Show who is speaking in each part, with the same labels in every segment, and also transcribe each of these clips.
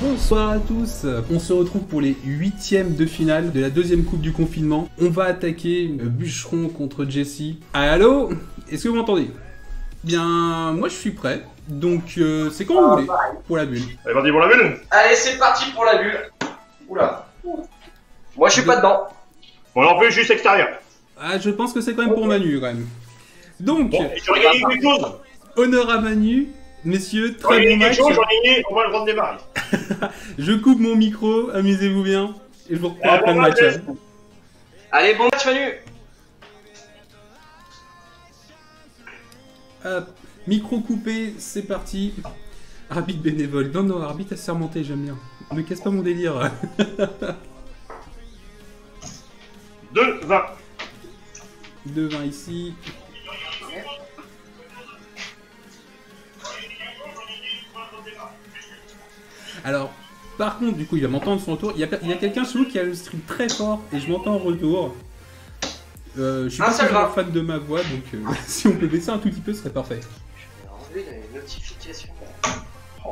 Speaker 1: Bonsoir à tous, on se retrouve pour les 8e de finale de la deuxième coupe du confinement. On va attaquer Bûcheron contre Jesse. Allô? Est-ce que vous m'entendez? Bien, moi je suis prêt, donc c'est quand vous voulez, pour la bulle.
Speaker 2: Allez, parti pour la bulle.
Speaker 3: Allez, c'est parti pour la bulle. Oula. Moi je suis pas dedans.
Speaker 2: Bon, non plus, juste extérieur.
Speaker 1: Ah, je pense que c'est quand même pour Manu, quand même. Donc,
Speaker 2: Bon, et tu aurais gagné quelque chose.
Speaker 1: honneur à Manu. Messieurs,
Speaker 2: J'aurais
Speaker 1: très bon
Speaker 2: gagné
Speaker 1: match.
Speaker 2: quelque chose, j'en ai gagné, on va le rendre démarrer.
Speaker 1: Je coupe mon micro, amusez-vous bien. Et je vous reprends après le
Speaker 2: bon
Speaker 1: match.
Speaker 2: match.
Speaker 3: Allez, bon match Manu.
Speaker 1: Hop, micro coupé, c'est parti. Arbitre bénévole. Non, non, arbitre assermenté, j'aime bien. Ne casse pas mon délire.
Speaker 2: 2-20.
Speaker 1: 2-20 ici. Alors, par contre, du coup, il va m'entendre son retour. Il y a quelqu'un chez vous qui a le stream très fort et je m'entends en retour. Je suis pas toujours fan de ma voix, donc si on peut baisser un tout petit peu, ce serait parfait.
Speaker 3: Je vais enlever les notifications de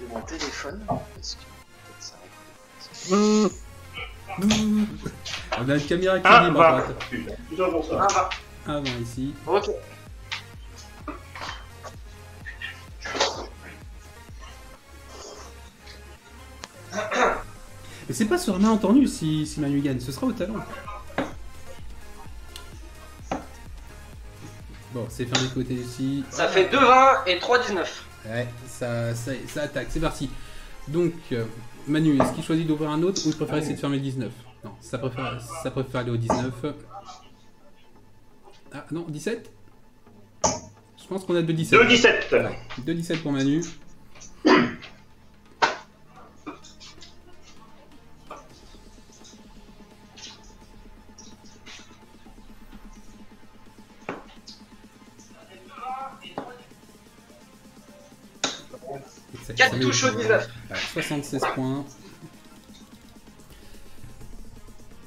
Speaker 3: mon téléphone. Parce que peut-être ça
Speaker 1: On a une caméra qui est libre à droite.
Speaker 2: Plutôt pour ça.
Speaker 3: va.
Speaker 1: Avant ici.
Speaker 3: Ok.
Speaker 1: Mais c'est pas sur main entendu si Manu gagne, ce sera au talent. Bon, c'est fermé de côté ici.
Speaker 3: Ça fait 2-20 et 3-19.
Speaker 1: Ouais, ça attaque, c'est parti. Donc, Manu, est-ce qu'il choisit d'ouvrir un autre ou il préfère essayer de fermer le 19? Non, ça préfère aller au 19. Ah non, 17? Je pense qu'on a 2-17.
Speaker 2: 2-17.
Speaker 1: Ouais, 2-17 pour Manu. Ça
Speaker 3: 4
Speaker 1: met
Speaker 3: touches au 19.
Speaker 1: Ouais, 76 points.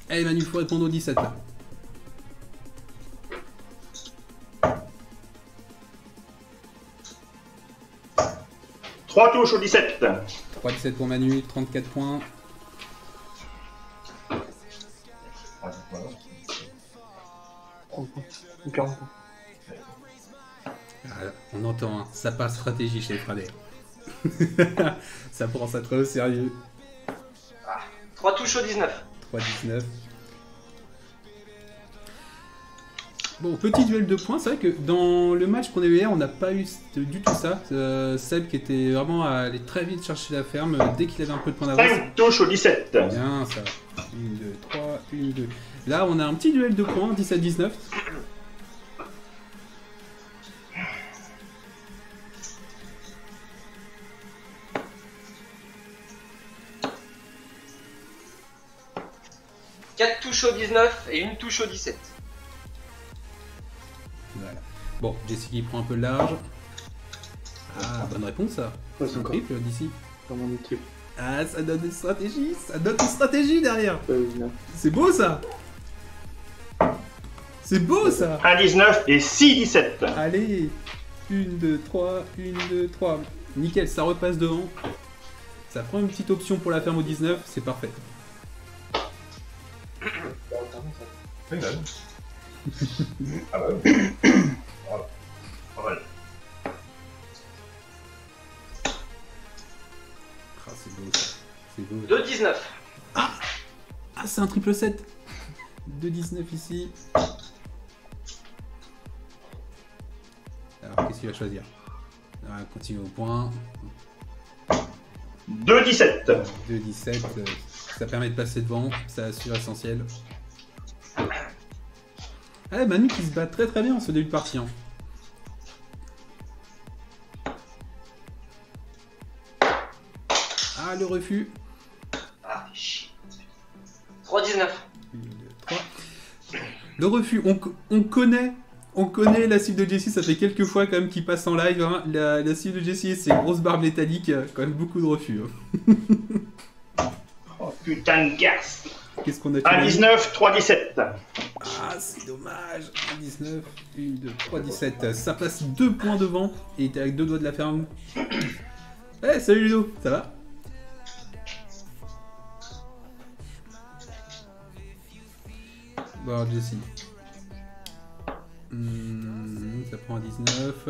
Speaker 1: Allez Manu, il faut répondre au 17 là.
Speaker 2: Trois touches au 17.
Speaker 1: 3-17 pour Manu, 34 points. Voilà, on entend, hein, ça parle stratégie chez les Frader. Ça prend ça très au sérieux.
Speaker 3: 3 touches au 19.
Speaker 1: 3-19. Bon, petit duel de points, c'est vrai que dans le match qu'on a eu hier, on n'a pas eu du tout ça. Seb qui était vraiment allé très vite chercher la ferme dès qu'il avait un peu de points d'avance.
Speaker 2: 5 touches au 17.
Speaker 1: Bien ça. 1, 2, 3, 1, 2. Là, on a un petit duel de points, 17-19.
Speaker 3: Quatre touches au 19 et une touche au 17.
Speaker 1: Voilà. Bon, Jesse qui prend un peu de large. Ah, bonne réponse ça.
Speaker 4: Ouais,
Speaker 1: C'est un triple d'ici.
Speaker 4: Dans mon équipe.
Speaker 1: Ah, ça donne une stratégie. Ça donne une stratégie derrière. C'est beau ça. C'est beau ça.
Speaker 2: 1-19 et 6-17.
Speaker 1: Allez. 1, 2, 3, 1, 2, 3. Nickel, ça repasse devant. Ça prend une petite option pour la ferme au 19, c'est parfait.
Speaker 2: Ah bah oui. Voilà. Pas mal.
Speaker 1: Ah, c'est beau ça. C'est beau.
Speaker 3: 2-19.
Speaker 1: Ah, c'est un triple 7. 2-19 ici. Alors, qu'est-ce qu'il va choisir? Ah, continue au point.
Speaker 2: 2-17.
Speaker 1: 2-17. Ça permet de passer devant. Ça assure l'essentiel. Ah, Manu qui se bat très très bien en ce début de partie. Hein. Ah, le refus.
Speaker 3: Ah, chier. 3-19.
Speaker 1: 1, 2, 3. Le refus, on connaît la cible de Jesse, ça fait quelques fois quand même qu'il passe en live. Hein. La cible de Jesse, c'est grosse barbe métallique, quand même beaucoup de refus. Hein.
Speaker 2: Oh putain de garce.
Speaker 1: Qu'est-ce qu'on a fait?
Speaker 2: 1-19, 3-17.
Speaker 1: Ah, c'est dommage. 19, 1, 2, 3, 17. Ça passe 2 points devant et t'es avec 2 doigts de la ferme. Eh, salut Ludo, ça va? Bon, alors, Jessie. Ça prend un 19.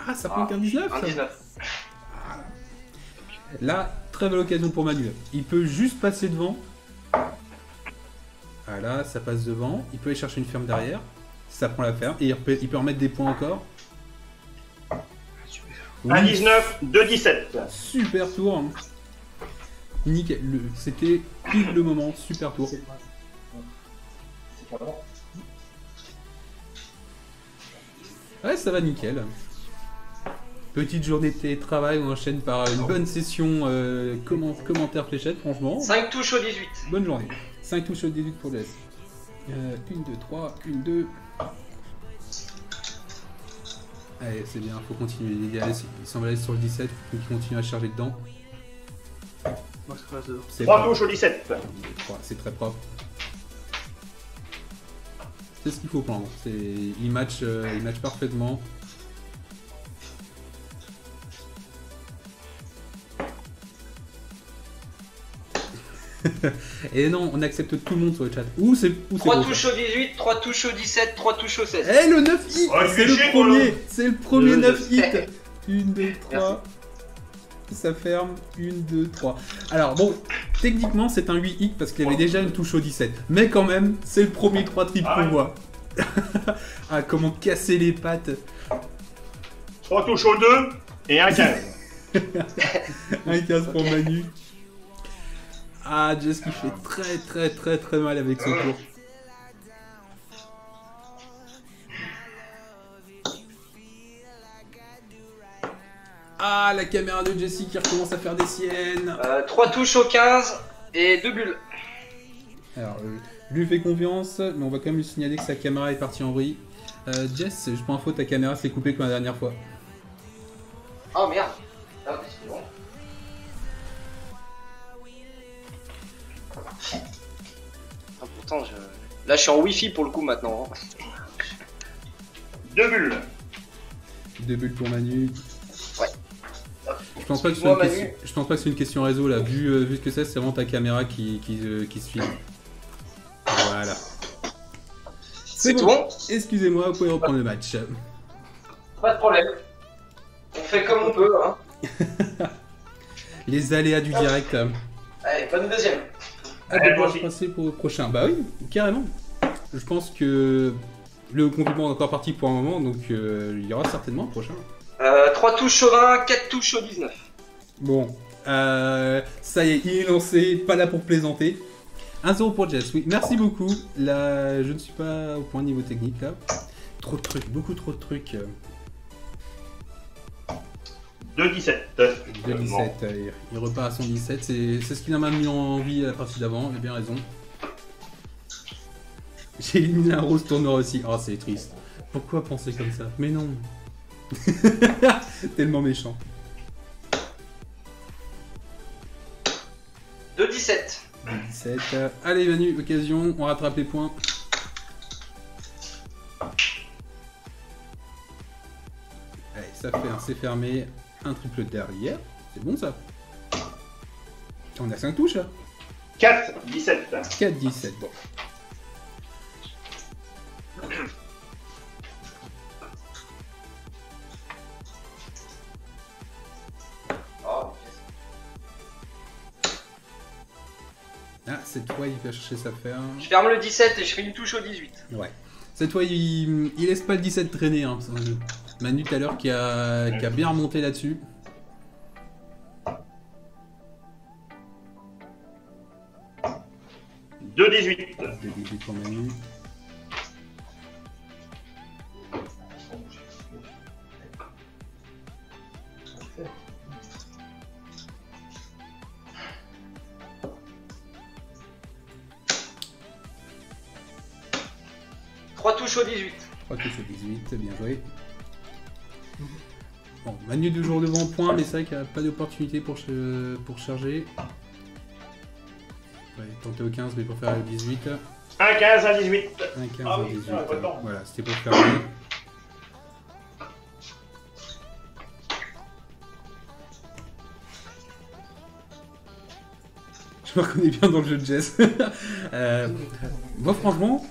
Speaker 1: Ah, ça prend qu'un 19
Speaker 3: Un
Speaker 1: ça
Speaker 3: 19.
Speaker 1: Là, très belle occasion pour Manu. Il peut juste passer devant. Voilà, ça passe devant. Il peut aller chercher une ferme derrière. Ça prend la ferme. Et il peut remettre des points encore. Oui.
Speaker 2: Un 19, 2 17.
Speaker 1: Super tour. Nickel. C'était pile le moment. Super tour.
Speaker 4: C'est pas bon.
Speaker 1: Ouais, ça va nickel. Petite journée de télétravail, on enchaîne par une bonne session commentaires fléchettes, franchement.
Speaker 3: 5 touches au 18.
Speaker 1: Bonne journée. 5 touches au 18 pour Jess. 1, 2, 3, 1, 2. Allez, c'est bien, faut continuer. Il semble aller sur le 17, faut qu'il continue à charger dedans.
Speaker 4: Moi, je passe dedans.
Speaker 1: C'est
Speaker 2: 3
Speaker 1: propre.
Speaker 2: touches au 17.
Speaker 1: C'est très propre. C'est ce qu'il faut prendre. Il match parfaitement. Et non, on accepte tout le monde sur le chat. C'est
Speaker 3: 3
Speaker 1: beau,
Speaker 3: touches
Speaker 1: ça.
Speaker 3: au 18, 3 touches au 17, 3 touches au 16.
Speaker 1: Eh, le 9 hit.
Speaker 2: Oh,
Speaker 1: C'est
Speaker 2: GG,
Speaker 1: le premier.
Speaker 2: Polo.
Speaker 1: C'est le premier
Speaker 3: Le
Speaker 1: 9 hit.
Speaker 3: 9.
Speaker 1: 1, 2, 3. Ça ferme. 1, 2, 3. Alors bon, techniquement c'est un 8 hit parce qu'il y avait déjà une touche au 17. Mais quand même, c'est le premier 3 triples qu'on voit. Ah, comment casser les pattes.
Speaker 2: 3 touches au 2 et un 15.
Speaker 1: Un 15 pour Manu. Ah, Jess qui fait très mal avec ce tour. Ah, la caméra de Jessie qui recommence à faire des siennes.
Speaker 3: 3 touches au 15 et 2 bulles.
Speaker 1: Alors, je lui fais confiance, mais on va quand même lui signaler que sa caméra est partie en vrille. Jess, je prends info, ta caméra s'est coupée comme la dernière fois.
Speaker 3: Oh merde. Ah, c'est bon. Ah, pourtant, là je suis en wifi pour le coup maintenant. hein.
Speaker 2: 2 bulles.
Speaker 1: 2 bulles pour Manu.
Speaker 3: Ouais.
Speaker 1: Je pense pas que
Speaker 3: Excuse-moi,
Speaker 1: c'est une question réseau là. Vu ce que c'est vraiment ta caméra qui se filme. Voilà.
Speaker 3: C'est tout bon.
Speaker 1: Excusez-moi, vous pouvez reprendre le match.
Speaker 3: Pas de problème. On fait comme on peut. Hein.
Speaker 1: Les aléas du direct.
Speaker 3: Allez, bonne deuxième.
Speaker 1: Ah,
Speaker 2: Ouais,
Speaker 1: on
Speaker 2: moi
Speaker 1: va
Speaker 2: aussi.
Speaker 1: passer pour le prochain. Bah oui, carrément. Je pense que le confinement est encore parti pour un moment, donc il y aura certainement un prochain.
Speaker 3: 3 touches au 20, 4 touches au 19.
Speaker 1: Bon, ça y est, il est lancé, pas là pour plaisanter. 1-0 pour Jess, oui, merci beaucoup. Là, je ne suis pas au point niveau technique là. Trop de trucs, beaucoup trop de trucs.
Speaker 2: 2 17.
Speaker 1: 2-17, il repart à son 17, c'est ce qui m'a mis en envie à la partie d'avant, il a bien raison. J'ai éliminé un rose tourneur aussi, oh c'est triste. Pourquoi penser comme ça? Mais non. Tellement méchant.
Speaker 3: 2 17.
Speaker 1: 17. Allez Manu, occasion, on rattrape les points. Allez, ça fait un c'est fermé, un triple derrière, c'est bon ça. On a 5 touches là.
Speaker 2: 4 17.
Speaker 1: 4, 17, bon.
Speaker 3: Oh,
Speaker 1: Ah, cette fois il va chercher sa ferme.
Speaker 3: je ferme le 17 et je fais une touche au 18.
Speaker 1: Ouais. Cette fois il laisse pas le 17 traîner. Hein. Manu tout à l'heure qui a bien remonté là-dessus.
Speaker 2: Deux 18.
Speaker 1: 2-18 pour Manu.
Speaker 3: Trois touches au 18.
Speaker 1: 3 touches au 18, bien joué. Bon, Manu toujours devant point, mais c'est vrai qu'il n'y a pas d'opportunité pour charger. Ouais, tenter au 15, mais pour faire le 18.
Speaker 2: 1 15, 1 18.
Speaker 1: Un 15,
Speaker 2: Ah
Speaker 1: un
Speaker 2: oui,
Speaker 1: 18.
Speaker 2: ouais, autant.
Speaker 1: Voilà, c'était pour fermer. Je me reconnais bien dans le jeu de Jess. Moi, franchement,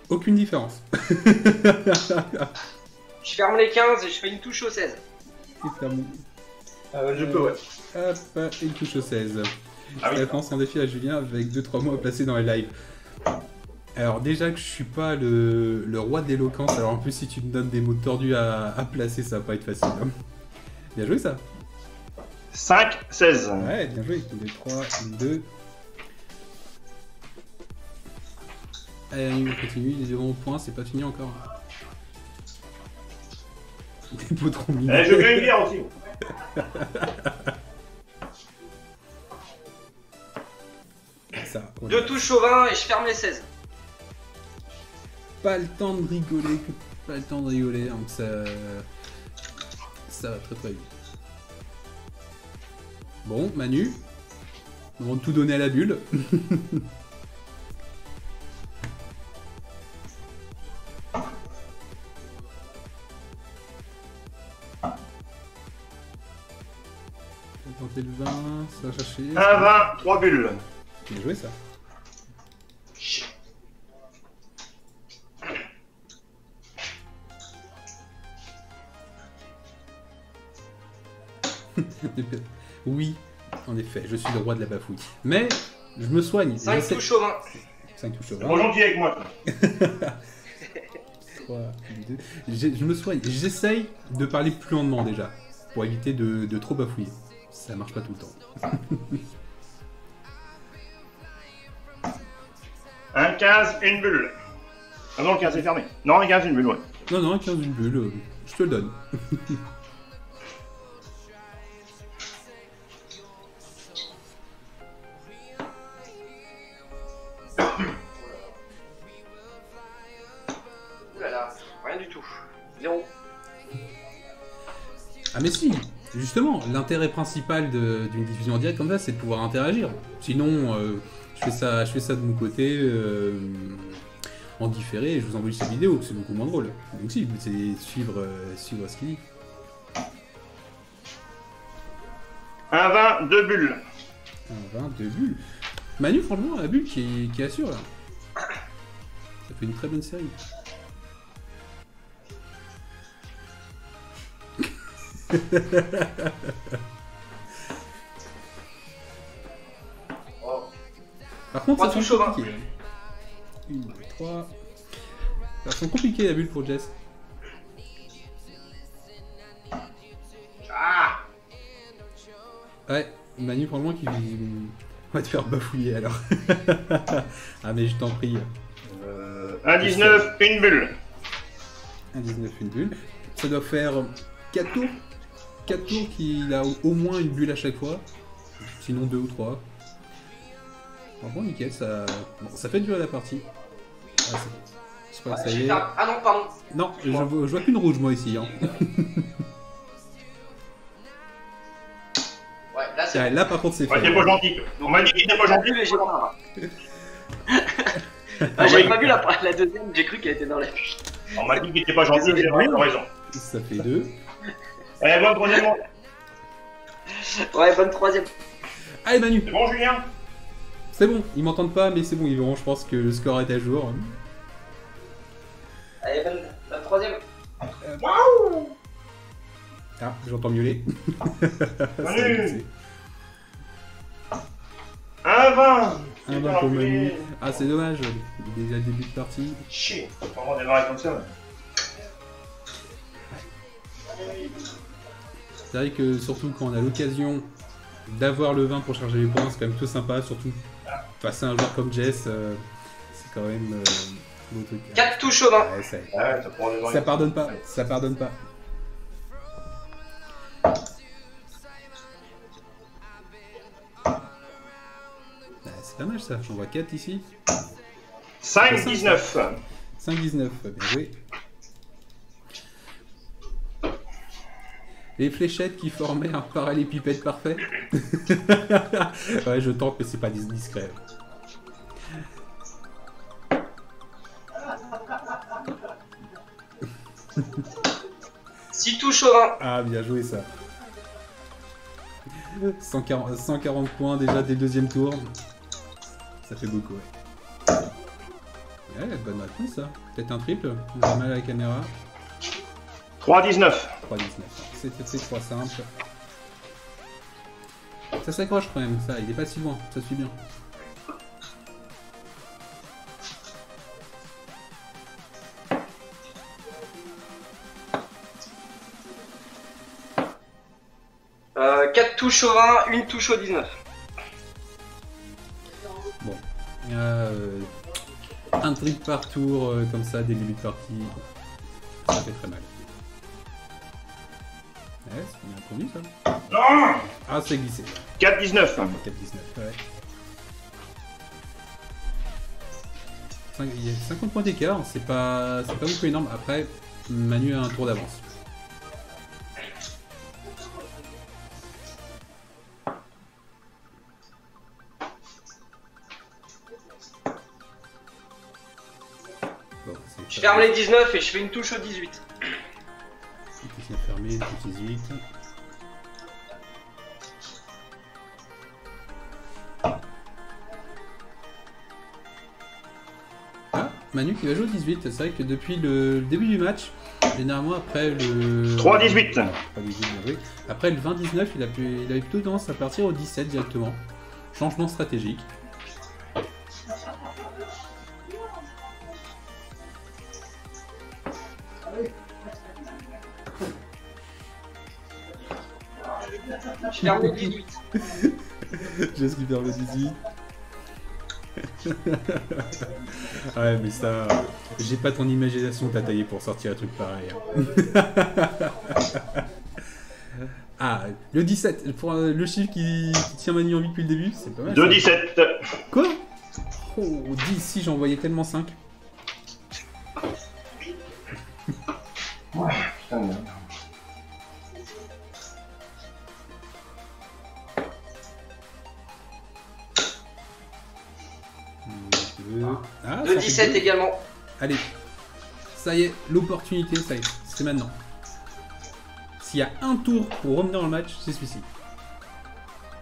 Speaker 1: aucune différence.
Speaker 3: Je ferme les 15 et je fais une touche au 16.
Speaker 4: Je peux, ouais.
Speaker 1: Hop, une touche au 16.
Speaker 2: Ah oui.
Speaker 1: Ça lance un défi à Julien avec 2-3 mots à placer dans les lives. Alors déjà que je suis pas le roi de l'éloquence, alors en plus si tu me donnes des mots tordus à placer, ça va pas être facile. Hein. Bien joué ça.
Speaker 2: 5, 16.
Speaker 1: Ouais, bien joué. 2, 3, 2. Allez, on continue, les 0 points, c'est pas fini encore. Des pots trop mignons.
Speaker 2: Je veux une bière aussi.
Speaker 1: Ça, voilà.
Speaker 3: 2 touches au 20 et je ferme les 16.
Speaker 1: Pas le temps de rigoler, pas le temps de rigoler, donc ça va très très vite. Bon, Manu, on va tout donner à la bulle. On va tenter le 20, ça va chercher.
Speaker 2: 1, 20, 3 bulles.
Speaker 1: Bien joué ça. Oui, en effet, je suis le roi de la bafouille. Mais je me soigne.
Speaker 3: 5 touches au 20.
Speaker 1: 5 touches au
Speaker 2: Trop
Speaker 1: 20.
Speaker 2: gentil avec moi.
Speaker 1: 3, 2. Je me soigne. J'essaye de parler plus lentement déjà, pour éviter de trop bafouiller. Ça marche pas tout le temps.
Speaker 2: 1, 15, une bulle. Ah non, le 15 est fermé. Non, un 15, une bulle, ouais.
Speaker 1: Non, 15 une bulle, je te le donne.
Speaker 3: Oulala, rien du tout. 0.
Speaker 1: Ah mais si, justement, l'intérêt principal d'une diffusion en direct comme ça, c'est de pouvoir interagir. Sinon, je fais ça de mon côté, en différé, et je vous envoie cette vidéo, c'est beaucoup moins drôle. Donc si, c'est suivre ce qu'il dit.
Speaker 2: 1, 20, 2 bulles.
Speaker 1: Un 20, 2 bulles. Manu, franchement, la bulle qui assure là. Ça fait une très bonne série.
Speaker 3: Oh.
Speaker 1: Par contre,
Speaker 3: 3
Speaker 1: ça
Speaker 3: touches
Speaker 1: sent
Speaker 3: au 20.
Speaker 1: compliqué. 1, 2, 3. Ça sent compliqué la bulle pour Jess.
Speaker 3: Ah.
Speaker 1: Ouais, Manu, franchement, qui va te faire bafouiller alors. Ah, mais je t'en prie.
Speaker 2: 1, 19, une bulle.
Speaker 1: 1, 19, une bulle. Ça doit faire 4 tours. 4 tours qu'il a au moins une bulle à chaque fois. Sinon 2 ou 3. Franchement, nickel, ça... Bon, ça fait durer la partie. Ah, je crois que ça y est.
Speaker 3: Ah non, pardon.
Speaker 1: Non, je vois qu'une rouge moi ici. Hein.
Speaker 3: Ouais, là c'est.
Speaker 1: Ah, là par contre c'est
Speaker 2: Ouais,
Speaker 1: fait.
Speaker 2: t'es pas gentil. On m'a dit qu'il était pas gentil.
Speaker 3: J'avais pas vu la deuxième, j'ai cru qu'elle était dans la fuite.
Speaker 2: On m'a dit qu'il était pas gentil, j'ai raison.
Speaker 1: Ça fait 2.
Speaker 2: Allez, bon, prenez-moi.
Speaker 3: Ouais, bonne troisième.
Speaker 1: Allez Manu,
Speaker 2: C'est bon, Julien?
Speaker 1: c'est bon, ils m'entendent pas mais c'est bon, ils verront, je pense que le score est à jour.
Speaker 3: Allez, bonne troisième.
Speaker 1: Ah, j'entends miauler.
Speaker 2: Manu. 1, 20.
Speaker 1: Un bas pour Manu. Ah c'est dommage, déjà le début de partie.
Speaker 2: Chier, faut vraiment démarrer comme ça.
Speaker 1: C'est vrai que surtout quand on a l'occasion d'avoir le 20 pour charger les points, c'est quand même tout sympa, surtout face à un joueur comme Jess, c'est quand même beau truc.
Speaker 3: 4 touches au 20.
Speaker 1: Ouais,
Speaker 2: Ouais, ça prend des
Speaker 1: ça pardonne pas, ça pardonne pas. C'est pas mal ça, j'en vois 4 ici.
Speaker 2: 5, 19.
Speaker 1: 5-19, bien joué. Les fléchettes qui formaient un parallépipède parfait. Ouais, je tente, mais c'est pas discret.
Speaker 3: Six touches au 20.
Speaker 1: Ah, bien joué ça. 140 points déjà dès le deuxième tour. Ça fait beaucoup, ouais. Ouais, bonne réponse, ça. Peut-être un triple. On a mal à la caméra.
Speaker 2: 3-19.
Speaker 1: 3-19. C'était trop simple. Ça s'accroche quand même, ça. Il est pas si loin. Ça suit bien.
Speaker 3: Euh, 4 touches au 20, une touche au 19.
Speaker 1: Bon. Un triple par tour, comme ça, dès le début de partie. Ça fait très mal. Ouais, c'est bien entendu, ça.
Speaker 2: Non.
Speaker 1: Ah, c'est glissé.
Speaker 2: 4-19.
Speaker 1: 4-19, ouais. Il y a 50 points d'écart, c'est pas beaucoup énorme. Après, Manu a un tour d'avance. Bon,
Speaker 3: Je ferme les 19 et je fais une touche au 18.
Speaker 1: 19 fermé, 18. Ah, Manu qui va jouer au 18. C'est vrai que depuis le début du match, généralement après le...
Speaker 2: 3-18.
Speaker 1: Pas 18, bien joué. Après le 20-19, il avait plutôt tendance à partir au 17 directement. Changement stratégique.
Speaker 3: Je ferme les 18.
Speaker 1: J'ai ce qui perd le 18. Ouais, mais ça, j'ai pas ton imagination que t'as taillé pour sortir un truc pareil. Ah, le 17, pour le chiffre qui tient Manu en vie depuis le début, c'est pas mal.
Speaker 2: 2-17.
Speaker 1: Quoi? Oh, 10, si j'en voyais tellement 5.
Speaker 2: Putain de merde.
Speaker 1: Ah,
Speaker 3: De
Speaker 1: ça
Speaker 3: 17
Speaker 1: fait deux.
Speaker 3: également.
Speaker 1: Allez, ça y est, l'opportunité, ça y est, c'est maintenant. S'il y a un tour pour revenir dans le match, c'est celui-ci.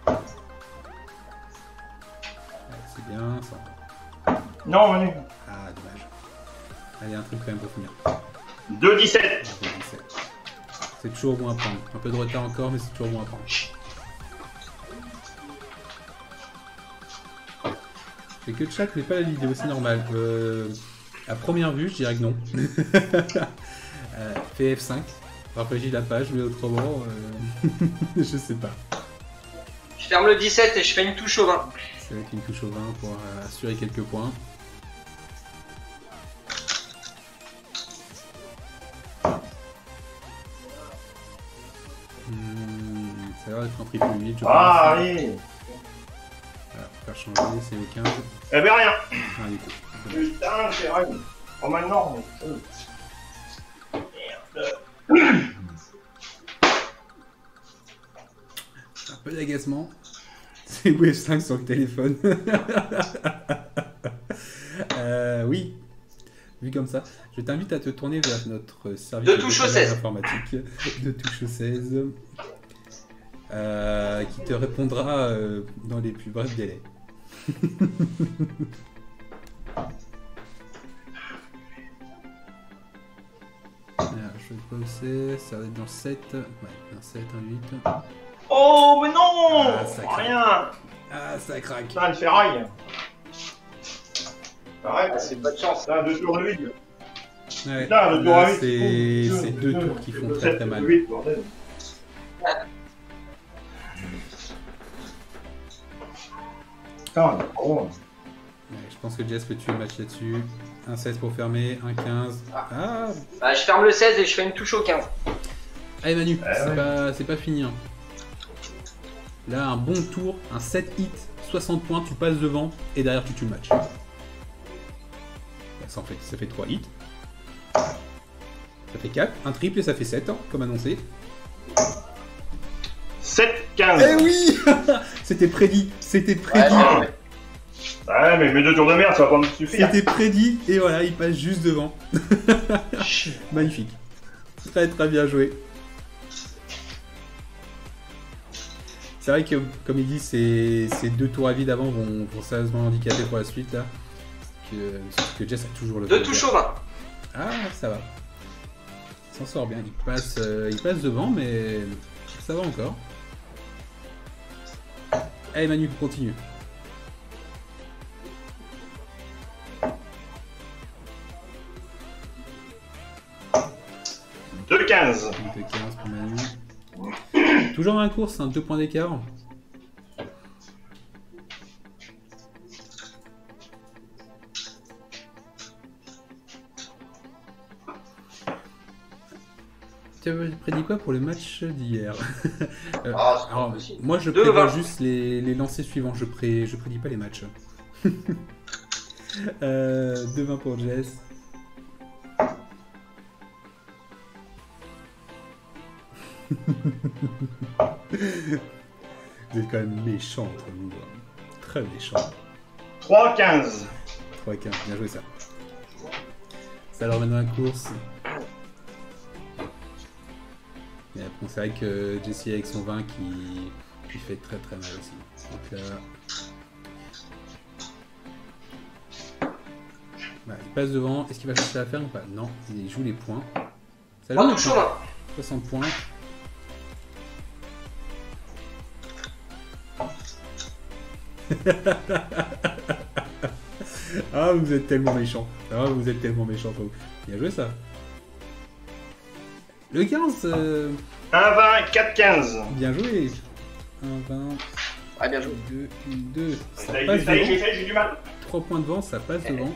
Speaker 1: Ouais, c'est bien, ça.
Speaker 2: Non, Manu.
Speaker 1: Ah, dommage. Allez, un truc quand même pour finir.
Speaker 2: 2-17.
Speaker 1: C'est toujours bon à prendre. Un peu de retard encore, mais c'est toujours bon à prendre. C'est que le chat n'est pas la vidéo, c'est normal. À première vue, je dirais que non. Fais F5. Rafraîchis la page, mais autrement, je sais pas.
Speaker 3: Je ferme le 17 et je fais une touche au 20.
Speaker 1: C'est avec une touche au 20 pour assurer quelques points. Ça va être un triple 8, je pense.
Speaker 2: Ah, allez.
Speaker 1: Voilà, faire changer, c'est au 15.
Speaker 2: Eh ben rien.
Speaker 1: Rien du tout.
Speaker 2: Putain, c'est vrai. Oh, maintenant.
Speaker 1: Un peu d'agacement. C'est Wave 5 sur le téléphone. Oui. Vu comme ça, je t'invite à te tourner vers notre service
Speaker 3: De touche au 16.
Speaker 1: informatique de touche au 16 qui te répondra dans les plus brefs délais. Alors, je sais pas où c'est, ça va être dans 7. Ouais, un 7, un 8.
Speaker 2: Oh, mais non.
Speaker 1: Ah, ça craque.
Speaker 2: Rien.
Speaker 1: Ah, ça craque.
Speaker 2: Putain, le ferraille. Arrête,
Speaker 3: C'est pas de chance.
Speaker 2: putain, 2 tours de 8.
Speaker 1: Ouais.
Speaker 2: Putain, le tour
Speaker 1: Là,
Speaker 2: à 8.
Speaker 1: c'est deux tours qui font très très mal.
Speaker 2: 8, bordel. Putain, oh.
Speaker 1: Ouais, je pense que Jess peut tuer le match là-dessus. Un 16 pour fermer, un 15. Ah,
Speaker 3: Bah, je ferme le 16 et je fais une touche au 15.
Speaker 1: allez Manu,
Speaker 2: ouais.
Speaker 1: c'est pas fini. Hein. Là, un bon tour, un 7 hit, 60 points, tu passes devant et derrière tu tues le match. Ça fait 3 hits. Ça fait 4, un triple et ça fait 7, hein, comme annoncé.
Speaker 2: 7-15.
Speaker 1: Eh oui. C'était prédit, c'était prédit.
Speaker 2: Ouais, mais mes 2 tours de merde, ça va pas me suffire.
Speaker 1: C'était prédit et voilà, il passe juste devant. Magnifique. Très très bien joué. C'est vrai que, comme il dit, ces deux tours à vide avant vont sérieusement handicaper pour la suite là. Sauf que Jess a toujours le
Speaker 3: 2 touches au 20.
Speaker 1: Ah, ça va. Il s'en sort bien. Il passe devant, mais ça va encore. Allez, Manu, continue.
Speaker 2: De 15.
Speaker 1: De 15 pour Manu. Toujours dans la course, 2 points d'écart. Tu avais prédit quoi pour le match d'hier? Alors, moi je prévois juste les lancers suivants, je prédis pas les matchs. 2-20 pour Jess. Vous êtes quand même méchant entre vous. Très méchant.
Speaker 2: 3-15.
Speaker 1: 3-15, bien joué ça. Ça leur mène dans la course. Et après, c'est vrai que Jessie avec son 20 qui fait très très mal aussi. Donc là... Bah, il passe devant. Est-ce qu'il va chercher à faire ou pas? Non, il joue les points. Ça joue les points. 60 points. Ah, vous êtes tellement méchant. Ah, vous êtes tellement méchant, vous. Bien joué ça. Le 15.
Speaker 2: 1-20, 4-15.
Speaker 1: Bien joué. 1, 20.
Speaker 3: Ouais, bien joué.
Speaker 1: 2. Ça
Speaker 2: Ça
Speaker 1: passe
Speaker 2: y est,
Speaker 1: devant.
Speaker 2: j'ai du mal.
Speaker 1: 3 points devant, ça passe devant.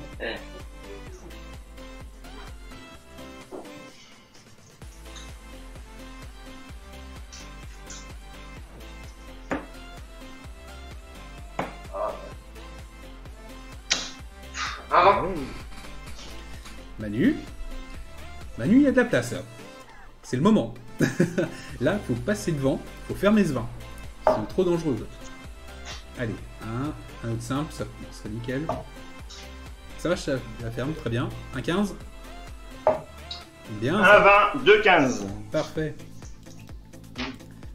Speaker 1: Manu, il y a de la place là. C'est le moment. Là, faut passer devant, faut fermer ce 20. C'est trop dangereux. Allez, un autre simple, ça serait nickel. Ça va, je la ferme, très bien. Un 15. Bien.
Speaker 2: 1-20, 2-15.
Speaker 1: Parfait.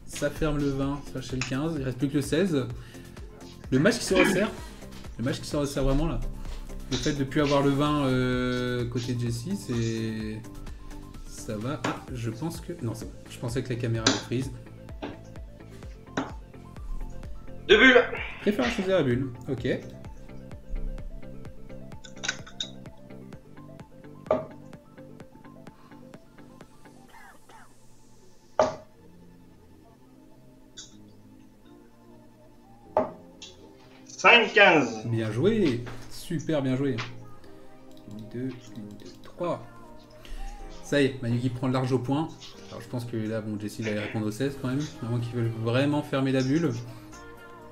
Speaker 1: Ça ferme le 20, ça va chez le 15. Il reste plus que le 16. Le match qui se resserre. Le match qui se resserre vraiment là. Le fait de ne plus avoir le 20 côté de Jessie, c'est... Ça va. Ah, je pense que... Non, c'est bon. Je pensais que la caméra avait prise.
Speaker 3: 2 bulles.
Speaker 1: Préfère choisir la bulle. Ok. «
Speaker 2: 5-15. »
Speaker 1: Bien joué. Super bien joué. 1, 2, 3. Ça y est, Manu qui prend le large au point. Alors je pense que là, bon, Jessie va y répondre au 16 quand même. À moins qu'ils veulent vraiment fermer la bulle.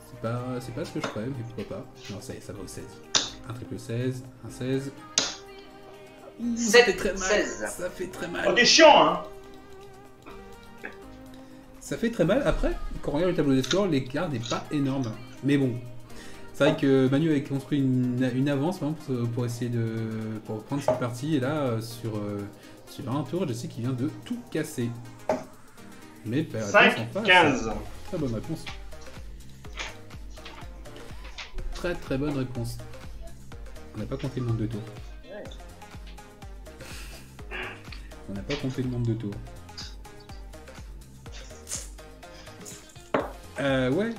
Speaker 1: C'est pas ce que je ferais, mais pourquoi pas. Non, ça y est, ça va au 16. Un triple 16, un 16. Ça fait très mal.
Speaker 3: 16.
Speaker 1: Ça fait très
Speaker 2: Oh,
Speaker 1: mal.
Speaker 2: t'es chiant, hein.
Speaker 1: Ça fait très mal. Après, quand on regarde le tableau des scores, l'écart n'est pas énorme. Mais bon, c'est vrai que Manu avait construit une avance pour essayer pour prendre cette partie. Et là, sur un tour, je sais qu'il vient de tout casser. Mais
Speaker 2: 5-15.
Speaker 1: Très bonne réponse. Très très bonne réponse. On n'a pas compté le nombre de tours. On n'a pas compté le nombre de tours. Ouais.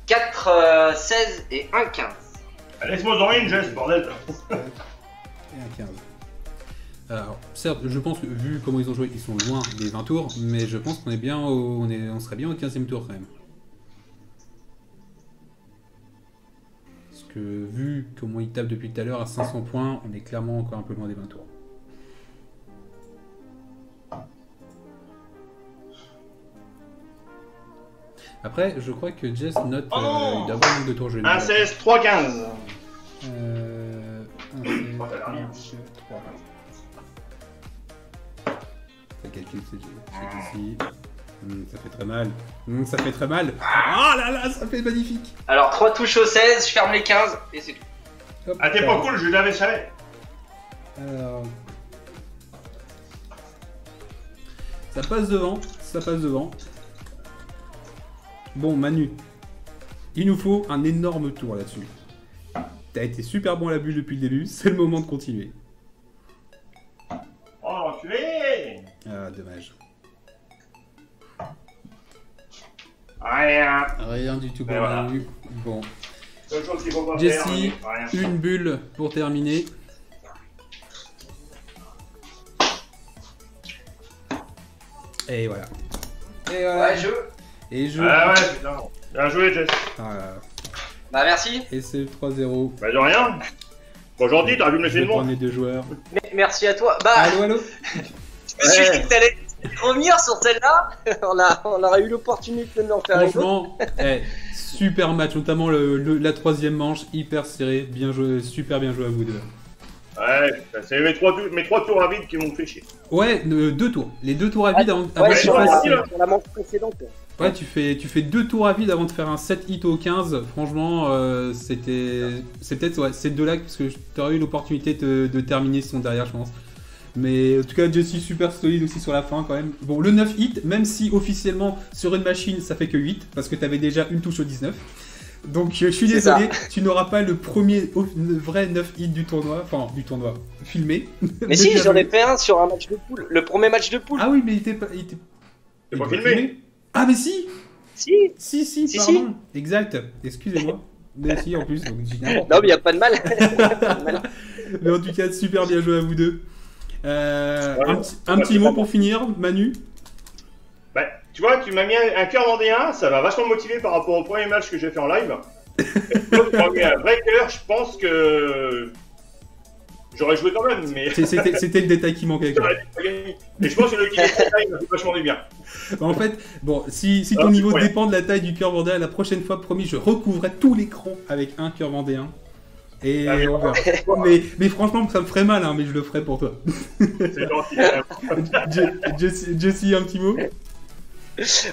Speaker 3: « 4, 16 et 1, 15. »
Speaker 2: Laisse-moi en une, Jess, bordel.
Speaker 1: Et un 15. Alors, certes, je pense que vu comment ils ont joué, ils sont loin des 20 tours, mais je pense qu'on est bien on serait bien au 15e tour quand même. Parce que vu comment ils tapent depuis tout à l'heure à 500 points, on est clairement encore un peu loin des 20 tours. Après, je crois que Jess note
Speaker 2: Oh non,
Speaker 1: d'avoir un nombre de tours.
Speaker 2: 1-16, 3-15.
Speaker 1: 1, 16, 1, 2, 3. Ça calcule, c'est ici. Ça fait très mal. Ça fait très mal. Ah là là, ça fait magnifique.
Speaker 3: Alors 3 touches au 16, je ferme les 15 et c'est tout.
Speaker 1: Hop,
Speaker 2: Ah, t'es pas cool, je l'avais savais.
Speaker 1: Alors... Ça passe devant, ça passe devant. Bon, Manu, il nous faut un énorme tour là-dessus. T'as été super bon à la bulle depuis le début, c'est le moment de continuer.
Speaker 2: Oh, l'enculé!
Speaker 1: Ah, dommage.
Speaker 2: Rien.
Speaker 1: Rien du tout pour
Speaker 2: Et voilà.
Speaker 1: Manu. Bon,
Speaker 2: Seule chose qu'il faut pas
Speaker 1: Jesse,
Speaker 2: faire, rien.
Speaker 1: une bulle pour terminer. Et voilà. Et voilà.
Speaker 3: Ouais, je.
Speaker 1: Et je...
Speaker 2: Ah ouais, putain. Bien joué, Jess.
Speaker 1: Voilà.
Speaker 3: Bah, merci.
Speaker 1: Et c'est le 3-0.
Speaker 2: Bah, de rien. Bon, aujourd'hui, t'aurais vu me laisser
Speaker 1: Je
Speaker 2: le monde.
Speaker 1: prends les deux joueurs.
Speaker 3: Merci à toi. Bah,
Speaker 1: Allô, allô.
Speaker 3: je me suis dit que t'allais revenir sur celle-là. on a eu l'opportunité de l'en faire une autre.
Speaker 1: Franchement, super match, notamment la troisième manche, hyper serré, bien joué, super bien joué à vous deux.
Speaker 2: Ouais, putain, c'est mes trois tours à vide qui m'ont fait chier.
Speaker 1: Ouais, deux tours. Les deux tours à vide avant
Speaker 3: Ouais,
Speaker 1: que tu
Speaker 3: sur
Speaker 1: fasses-
Speaker 3: la manche précédente.
Speaker 1: Ouais, tu fais deux tours à vide avant de faire un 7 hit au 15. Franchement, c'est peut-être ouais, ces deux-là parce que tu aurais eu l'opportunité de terminer son derrière, je pense. Mais en tout cas, Jesse super solide aussi sur la fin quand même. Bon, le 9 hit, même si officiellement sur une machine ça fait que 8 parce que t'avais déjà une touche au 19. Donc je suis
Speaker 3: C'est
Speaker 1: désolé, tu n'auras pas le premier vrai 9 hit du tournoi, filmé.
Speaker 3: Mais si,
Speaker 1: bien
Speaker 3: j'en ai
Speaker 1: joué.
Speaker 3: fait un sur un match de poule. Le premier match de poule.
Speaker 1: Ah oui, mais il était
Speaker 2: C'est pas filmé.
Speaker 1: Ah mais si.
Speaker 3: Si.
Speaker 1: Si, pardon. Exact. Excusez-moi. Mais si, en plus. Donc, j'ai n'importe
Speaker 3: Non, mais y a pas de mal.
Speaker 1: Mais en tout cas, super bien joué à vous deux. Un
Speaker 2: Ouais,
Speaker 1: petit mot pour finir, Manu.
Speaker 2: Bah, tu vois, tu m'as mis un cœur vendéen, ça m'a vachement motivé par rapport au premier match que j'ai fait en live. Donc, tu m'as mis un vrai cœur, je pense que j'aurais joué quand même, mais
Speaker 1: C'était le détail qui manquait. Quoi.
Speaker 2: j'aurais pas gagné. Et je pense que le gameplay m'a fait vachement du bien.
Speaker 1: En fait, bon, si ton
Speaker 2: Ah,
Speaker 1: niveau
Speaker 2: ouais.
Speaker 1: dépend de la taille du cœur vendéen, la prochaine fois, promis, je recouvrerai tout l'écran avec un cœur vendéen. Et
Speaker 2: Ah, mais
Speaker 1: on verra. Mais franchement, ça me ferait mal, hein, mais je le ferai pour toi.
Speaker 2: C'est gentil.
Speaker 1: Jesse, un petit mot.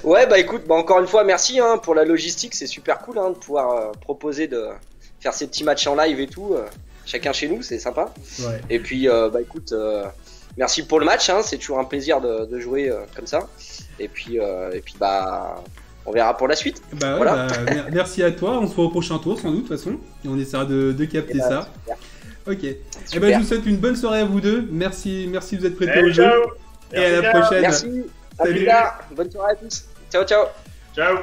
Speaker 3: Ouais, bah écoute, bah encore une fois, merci hein, pour la logistique. C'est super cool hein, de pouvoir proposer de faire ces petits matchs en live et tout. Chacun chez nous, c'est sympa.
Speaker 1: Ouais.
Speaker 3: Et puis, bah écoute, merci pour le match. Hein, c'est toujours un plaisir de jouer comme ça. Et puis, bah, on verra pour la suite.
Speaker 1: Bah ouais,
Speaker 3: Voilà.
Speaker 1: merci à toi. On se voit au prochain tour, sans doute, de toute façon. Et on essaiera de capter
Speaker 3: Et bah,
Speaker 1: ça.
Speaker 3: super.
Speaker 1: Ok. Et
Speaker 3: Super.
Speaker 1: ben, je vous souhaite une bonne soirée à vous deux. Merci de vous être prêtés
Speaker 2: Allez,
Speaker 1: au jeu.
Speaker 2: ciao.
Speaker 1: Et à la
Speaker 2: Merci bien.
Speaker 1: prochaine.
Speaker 3: Merci. À
Speaker 1: Salut.
Speaker 3: plus tard. Bonne soirée à tous. Ciao, ciao.
Speaker 2: Ciao.